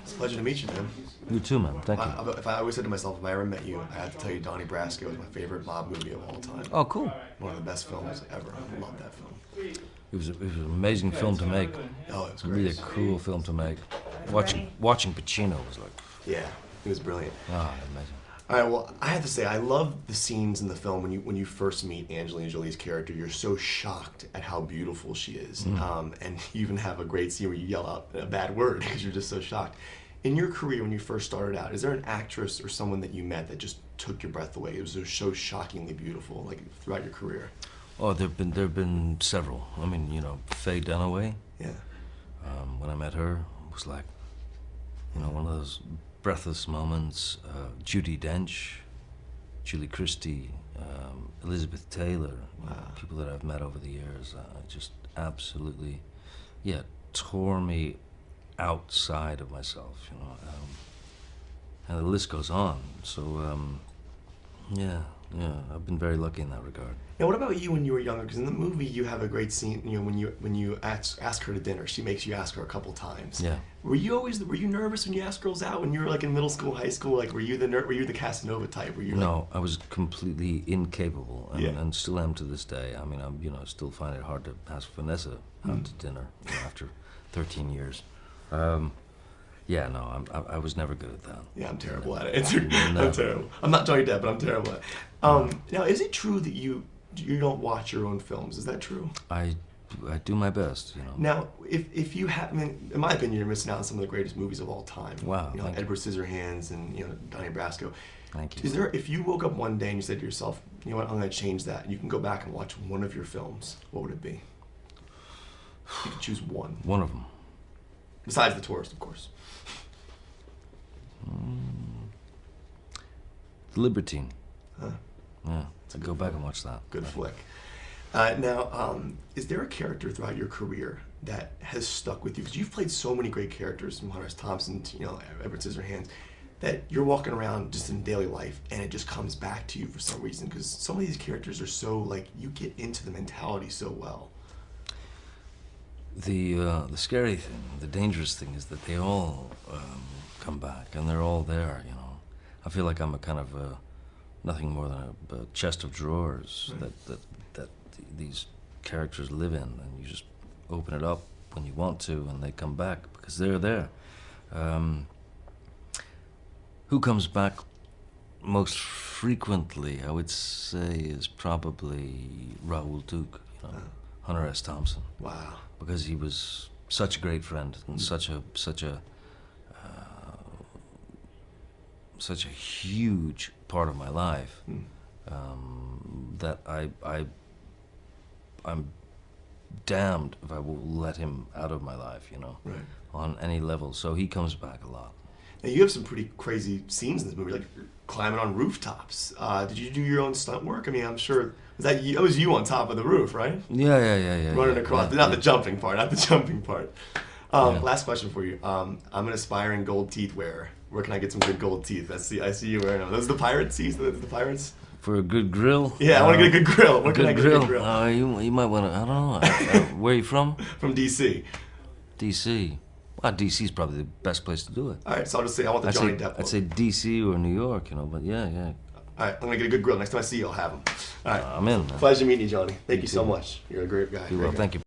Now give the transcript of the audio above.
It's a pleasure to meet you, man. You too, man. Thank you. If I always said to myself, if I ever met you, I had to tell you Donnie Brasco is my favorite mob movie of all time. Oh, cool. One of the best films ever. I love that film. It was an amazing film to make. Oh, it was A great. really cool film to make. Watching Pacino was like, Yeah, it was brilliant. ah, amazing. All right, well, I have to say, I love the scenes in the film when you first meet Angelina Jolie's character. You're so shocked at how beautiful she is, and you even have a great scene where you yell out a bad word because you're just so shocked. In your career, when you first started out, is there an actress or someone that you met that just took your breath away? It was just so shockingly beautiful, like throughout your career. Oh, there've been several. I mean, you know, Faye Dunaway. Yeah. When I met her, it was like, you know, one of those breathless moments. Judi Dench, Julie Christie, Elizabeth Taylor. You know, people that I've met over the years, just absolutely, yeah, tore me outside of myself, you know, and the list goes on. So, yeah, I've been very lucky in that regard. Now, what about you when you were younger? Because in the movie, you have a great scene. You know, when you ask her to dinner, she makes you ask her a couple times. Yeah. Were you nervous when you asked girls out when you were like in middle school, high school? Like, were you the Casanova type? Were you? No, I was completely incapable, and still am to this day. I mean, I still find it hard to ask Vanessa out to dinner after 13 years. Yeah, no, I was never good at that. Yeah, I'm terrible at it. I'm terrible. I'm not Johnny Depp, but I'm terrible at it. Now, is it true that you don't watch your own films? Is that true? I do my best, you know. Now, if you have, I mean, in my opinion, you're missing out on some of the greatest movies of all time. Wow. You know, Edward Scissorhands and, you know, Donnie Brasco. Thank you. Is there, if you woke up one day and you said to yourself, you know what, I'm going to change that, you can go back and watch one of your films, what would it be? You could choose one. One of them. Besides The Tourist, of course. The Libertine. Huh. Yeah, I'd go back and watch that. Good flick. Now, is there a character throughout your career that has stuck with you? Because you've played so many great characters, from Hunter S. Thompson to, you know, Edward Scissorhands, that you're walking around just in daily life and it just comes back to you for some reason. Because some of these characters are so, like, you get into the mentality so well. The scary thing, the dangerous thing is that they all come back and they're all there, you know. I feel like I'm a kind of nothing more than a chest of drawers that these characters live in, and you just open it up when you want to and they come back because they're there. Who comes back most frequently, I would say, is probably Raoul Duke, you know, Hunter S. Thompson. Wow. Because he was such a great friend and such a huge part of my life that I'm damned if I will let him out of my life, you know, on any level. So he comes back a lot. Now, you have some pretty crazy scenes in this movie, like climbing on rooftops. Did you do your own stunt work? I mean, I'm sure, that was you on top of the roof, right? Yeah. Running across, not the jumping part, not the jumping part. Last question for you. I'm an aspiring gold teeth wearer. Where can I get some good gold teeth? I see you wearing them. Those are the Pirates teeth? The Pirates? For a good grill? Yeah, I want to get a good grill. Where can I get a good grill? You might want to, I don't know. Where are you from? From D.C. D.C. Well, D.C. is probably the best place to do it. All right, so I'll just say I want the Johnny Depp. I'd say D.C. or New York, you know, but yeah. All right, I'm going to get a good grill. Next time I see you, I'll have them. All right. I'm in, man. Pleasure meeting you, Johnny. Thank you so much. You're a great guy. You will. Thank you.